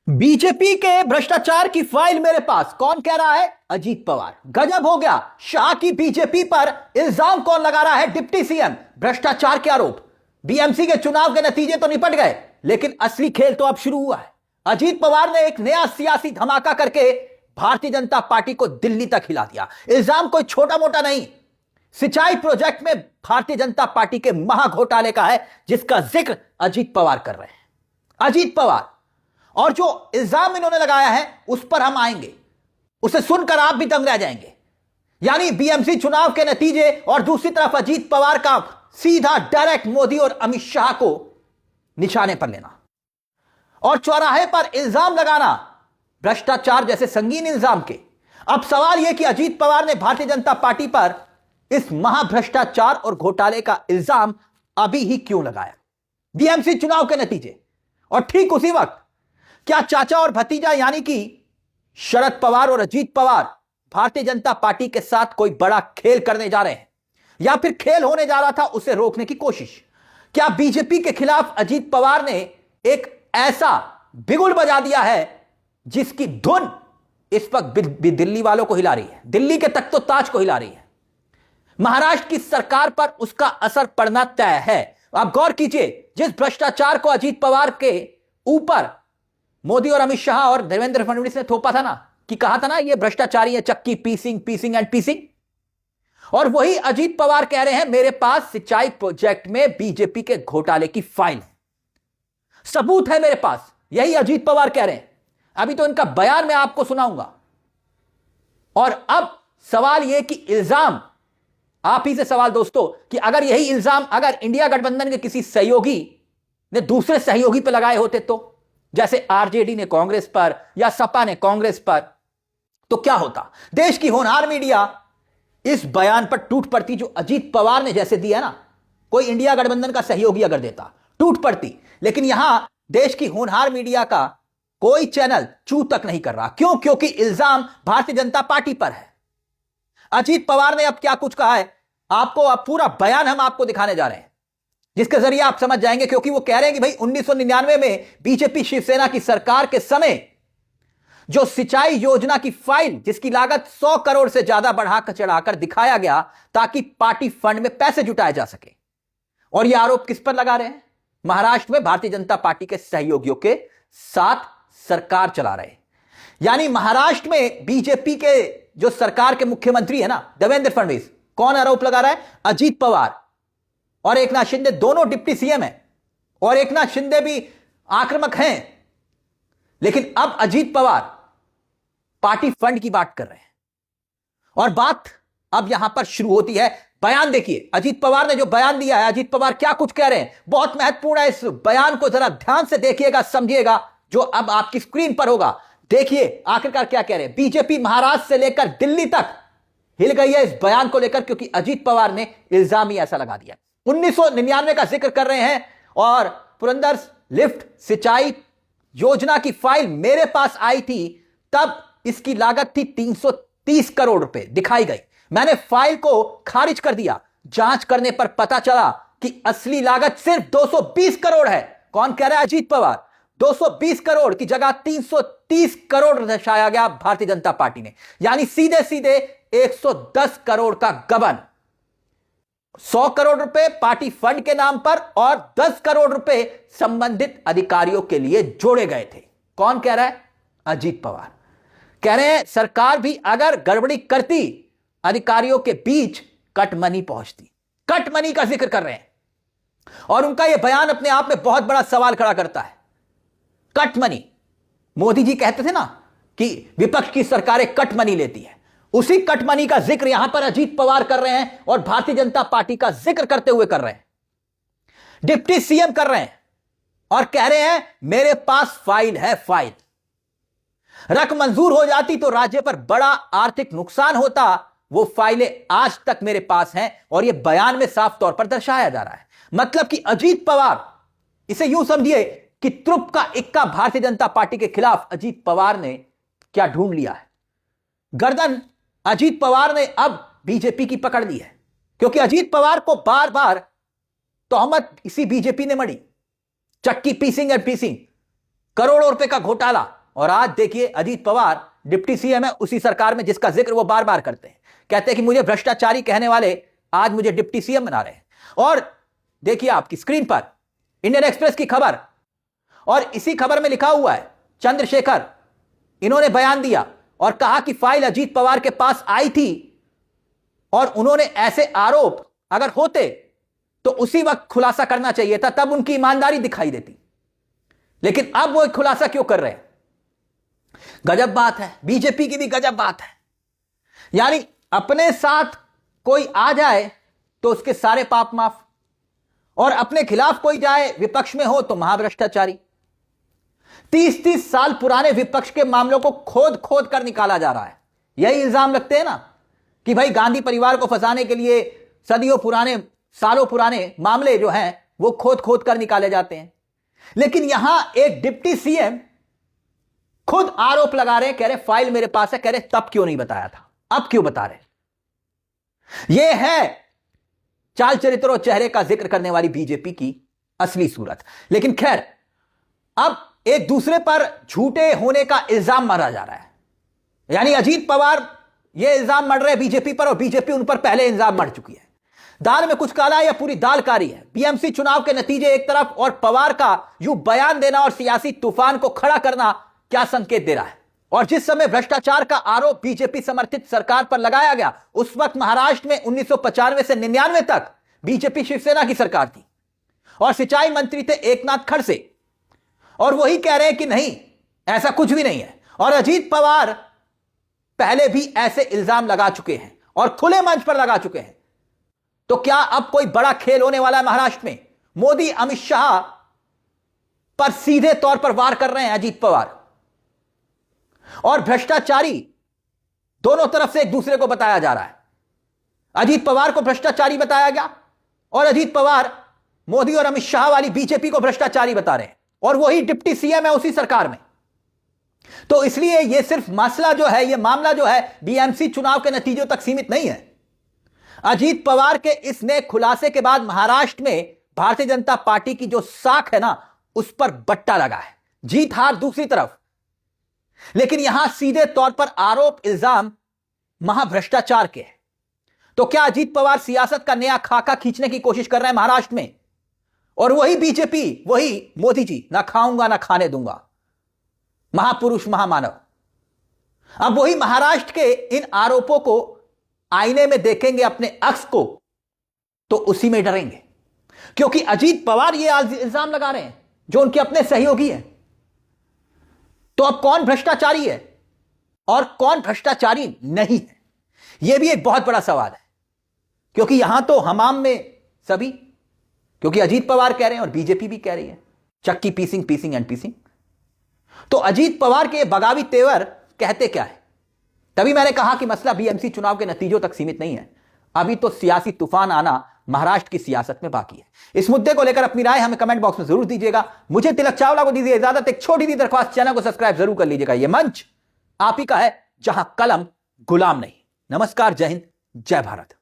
BJP के भ्रष्टाचार की फाइल मेरे पास। कौन कह रहा है? अजीत पवार। गजब हो गया। शाह की बीजेपी पर इल्जाम कौन लगा रहा है? Deputy CM. भ्रष्टाचार के आरोप। बीएमसी के चुनाव के नतीजे तो निपट गए, लेकिन असली खेल तो अब शुरू हुआ है। अजीत पवार ने एक नया सियासी धमाका करके भारतीय जनता पार्टी को दिल्ली तक हिला दिया। इल्जाम कोई छोटा मोटा नहीं, सिंचाई प्रोजेक्ट में भारतीय जनता पार्टी के महाघोटाले का है, जिसका जिक्र अजीत पवार कर रहे हैं। अजीत पवार, और जो इल्जाम इन्होंने लगाया है उस पर हम आएंगे। उसे सुनकर आप भी दंग रह जाएंगे। यानी बीएमसी चुनाव के नतीजे और दूसरी तरफ अजीत पवार का सीधा डायरेक्ट मोदी और अमित शाह को निशाने पर लेना और चौराहे पर इल्जाम लगाना, भ्रष्टाचार जैसे संगीन इल्जाम के। अब सवाल यह कि अजीत पवार ने भारतीय जनता पार्टी पर इस महाभ्रष्टाचार और घोटाले का इल्जाम अभी ही क्यों लगाया? बीएमसी चुनाव के नतीजे और ठीक उसी वक्त क्या चाचा और भतीजा यानी कि शरद पवार और अजीत पवार भारतीय जनता पार्टी के साथ कोई बड़ा खेल करने जा रहे हैं, या फिर खेल होने जा रहा था उसे रोकने की कोशिश? क्या बीजेपी के खिलाफ अजीत पवार ने एक ऐसा बिगुल बजा दिया है जिसकी धुन इस वक्त भी दिल्ली वालों को हिला रही है, दिल्ली के तख्त तो ताज को हिला रही है? महाराष्ट्र की सरकार पर उसका असर पड़ना तय है। आप गौर कीजिए, जिस भ्रष्टाचार को अजीत पवार के ऊपर मोदी और अमित शाह और देवेंद्र फडणवीस ने थोपा था ना, कि कहा था ना ये भ्रष्टाचारी है, चक्की पीसिंग एंड पीसिंग, और वही अजीत पवार कह रहे हैं मेरे पास सिंचाई प्रोजेक्ट में बीजेपी के घोटाले की फाइल है, सबूत है मेरे पास। यही अजीत पवार कह रहे हैं। अभी तो इनका बयान मैं आपको सुनाऊंगा। और अब सवाल यह कि इल्जाम, आप ही से सवाल दोस्तों, कि अगर यही इल्जाम अगर इंडिया गठबंधन के किसी सहयोगी ने दूसरे सहयोगी पर लगाए होते, तो जैसे आरजेडी ने कांग्रेस पर या सपा ने कांग्रेस पर, तो क्या होता? देश की होनहार मीडिया इस बयान पर टूट पड़ती जो अजीत पवार ने जैसे दिया ना। कोई इंडिया गठबंधन का सहयोगी अगर देता, टूट पड़ती। लेकिन यहां देश की होनहार मीडिया का कोई चैनल चू तक नहीं कर रहा। क्यों? क्योंकि इल्जाम भारतीय जनता पार्टी पर है। अजीत पवार ने अब क्या कुछ कहा है, आपको अब पूरा बयान हम आपको दिखाने जा रहे हैं, जिसके जरिए आप समझ जाएंगे। क्योंकि वो कह रहे हैं कि भाई 1999 में बीजेपी शिवसेना की सरकार के समय जो सिंचाई योजना की फाइल, जिसकी लागत 100 करोड़ से ज्यादा बढ़ाकर चढ़ाकर दिखाया गया ताकि पार्टी फंड में पैसे जुटाए जा सके। और यह आरोप किस पर लगा रहे हैं? महाराष्ट्र में भारतीय जनता पार्टी के सहयोगियों के साथ सरकार चला रहे। यानी महाराष्ट्र में बीजेपी के जो सरकार के मुख्यमंत्री है ना, देवेंद्र फडणवीस, कौन आरोप लगा रहा है? अजीत पवार और एकनाथ शिंदे दोनों डिप्टी सीएम हैं, और एकनाथ शिंदे भी आक्रामक हैं। लेकिन अब अजीत पवार पार्टी फंड की बात कर रहे हैं, और बात अब यहां पर शुरू होती है। बयान देखिए, अजीत पवार ने जो बयान दिया है, अजीत पवार क्या कुछ कह रहे हैं, बहुत महत्वपूर्ण है। इस बयान को जरा ध्यान से देखिएगा, समझिएगा, जो अब आपकी स्क्रीन पर होगा। देखिए आखिरकार क्या कह रहे हैं। बीजेपी महाराष्ट्र से लेकर दिल्ली तक हिल गई है इस बयान को लेकर, क्योंकि अजीत पवार ने इल्जाम ही ऐसा लगा दिया। 1999 का जिक्र कर रहे हैं, और पुरंदर लिफ्ट सिंचाई योजना की फाइल मेरे पास आई थी, तब इसकी लागत थी 330 करोड़ रुपए दिखाई गई। मैंने फाइल को खारिज कर दिया। जांच करने पर पता चला कि असली लागत सिर्फ 220 करोड़ है। कौन कह रहा है? अजीत पवार। 220 करोड़ की जगह 330 करोड़ दर्शाया गया भारतीय जनता पार्टी ने। यानी सीधे सीधे 110 करोड़ का गबन। 100 करोड़ रुपए पार्टी फंड के नाम पर और 10 करोड़ रुपए संबंधित अधिकारियों के लिए जोड़े गए थे। कौन कह रहा है? अजीत पवार कह रहे हैं सरकार भी अगर गड़बड़ी करती, अधिकारियों के बीच कट मनी पहुंचती। कट मनी का जिक्र कर रहे हैं, और उनका यह बयान अपने आप में बहुत बड़ा सवाल खड़ा करता है। कट मनी, मोदी जी कहते थे ना कि विपक्ष की सरकारें कट मनी लेती है, उसी कट मनी का जिक्र यहां पर अजीत पवार कर रहे हैं, और भारतीय जनता पार्टी का जिक्र करते हुए कर रहे हैं। डिप्टी सीएम कर रहे हैं और कह रहे हैं मेरे पास फाइल है। फाइल रकम मंजूर हो जाती तो राज्य पर बड़ा आर्थिक नुकसान होता। वो फाइलें आज तक मेरे पास हैं, और यह बयान में साफ तौर पर दर्शाया जा रहा है। मतलब कि अजीत पवार, इसे यूं समझिए कि त्रुप का इक्का भारतीय जनता पार्टी के खिलाफ अजीत पवार ने क्या ढूंढ लिया है। गर्दन अजीत पवार ने अब बीजेपी की पकड़ ली है, क्योंकि अजीत पवार को बार बार तोहमत इसी बीजेपी ने मढ़ी। चक्की पीसिंग एंड पीसिंग, करोड़ों रुपए का घोटाला, और आज देखिए अजीत पवार डिप्टी सीएम है उसी सरकार में जिसका जिक्र वो बार बार करते हैं, कहते हैं कि मुझे भ्रष्टाचारी कहने वाले आज मुझे डिप्टी सीएम बना रहे हैं। और देखिए आपकी स्क्रीन पर इंडियन एक्सप्रेस की खबर, और इसी खबर में लिखा हुआ है चंद्रशेखर, इन्होंने बयान दिया और कहा कि फाइल अजीत पवार के पास आई थी और उन्होंने ऐसे आरोप अगर होते तो उसी वक्त खुलासा करना चाहिए था, तब उनकी ईमानदारी दिखाई देती। लेकिन अब वो खुलासा क्यों कर रहे हैं? गजब बात है, बीजेपी की भी गजब बात है। यानी अपने साथ कोई आ जाए तो उसके सारे पाप माफ, और अपने खिलाफ कोई जाए विपक्ष में हो तो महाभ्रष्टाचारी। 30-30 साल पुराने विपक्ष के मामलों को खोद खोद कर निकाला जा रहा है। यही इल्जाम लगते हैं ना कि भाई गांधी परिवार को फंसाने के लिए सदियों पुराने, सालों पुराने मामले जो हैं वो खोद खोद कर निकाले जाते हैं। लेकिन यहां एक डिप्टी सीएम खुद आरोप लगा रहे हैं, कह रहे फाइल मेरे पास है, कह रहे तब क्यों नहीं बताया था, अब क्यों बता रहे? यह है चाल चरित्र और चेहरे का जिक्र करने वाली बीजेपी की असली सूरत। लेकिन खैर, अब एक दूसरे पर झूठे होने का इल्जाम मारा जा रहा है। यानी अजीत पवार ये इल्जाम मढ़ रहे हैं बीजेपी पर, और बीजेपी उन पर पहले इल्जाम मढ़ चुकी है। दाल में कुछ काला है या पूरी दाल कारी है? बीएमसी चुनाव के नतीजे एक तरफ और पवार का यूं बयान देना और सियासी तूफान को खड़ा करना क्या संकेत दे रहा है? और जिस समय भ्रष्टाचार का आरोप बीजेपी समर्थित सरकार पर लगाया गया, उस वक्त महाराष्ट्र में 1995 से 99 तक बीजेपी शिवसेना की सरकार थी और सिंचाई मंत्री थे एकनाथ खड़से, और वही कह रहे हैं कि नहीं, ऐसा कुछ भी नहीं है। और अजीत पवार पहले भी ऐसे इल्जाम लगा चुके हैं और खुले मंच पर लगा चुके हैं। तो क्या अब कोई बड़ा खेल होने वाला है महाराष्ट्र में? मोदी अमित शाह पर सीधे तौर पर वार कर रहे हैं अजीत पवार, और भ्रष्टाचारी दोनों तरफ से एक दूसरे को बताया जा रहा है। अजीत पवार को भ्रष्टाचारी बताया गया और अजीत पवार मोदी और अमित शाह वाली बीजेपी को भ्रष्टाचारी बता रहे हैं, और वही डिप्टी सीएम है उसी सरकार में। तो इसलिए यह सिर्फ मसला जो है, यह मामला जो है, बीएमसी चुनाव के नतीजों तक सीमित नहीं है। अजीत पवार के इस नए खुलासे के बाद महाराष्ट्र में भारतीय जनता पार्टी की जो साख है ना, उस पर बट्टा लगा है। जीत हार दूसरी तरफ, लेकिन यहां सीधे तौर पर आरोप इल्जाम महाभ्रष्टाचार के हैं। तो क्या अजीत पवार सियासत का नया खाका खींचने की कोशिश कर रहे हैं महाराष्ट्र में? और वही बीजेपी, वही मोदी जी, ना खाऊंगा ना खाने दूंगा, महापुरुष महामानव, अब वही महाराष्ट्र के इन आरोपों को आईने में देखेंगे अपने अक्स को, तो उसी में डरेंगे, क्योंकि अजीत पवार ये इल्जाम लगा रहे हैं जो उनके अपने सहयोगी हैं। तो अब कौन भ्रष्टाचारी है और कौन भ्रष्टाचारी नहीं है, यह भी एक बहुत बड़ा सवाल है। क्योंकि यहां तो हमाम में सभी, क्योंकि अजीत पवार कह रहे हैं और बीजेपी भी कह रही है चक्की पीसिंग पीसिंग एंड पीसिंग। तो अजीत पवार के बगावी तेवर कहते क्या है? तभी मैंने कहा कि मसला बीएमसी चुनाव के नतीजों तक सीमित नहीं है, अभी तो सियासी तूफान आना महाराष्ट्र की सियासत में बाकी है। इस मुद्दे को लेकर अपनी राय हमें कमेंट बॉक्स में जरूर दीजिएगा। मुझे तिलक चावला को दीजिए इजाजत। एक छोटी सी दरख्वास्त, चैनल को सब्सक्राइब जरूर कर लीजिएगा। यह मंच आप ही का है जहां कलम गुलाम नहीं। नमस्कार, जय हिंद, जय भारत।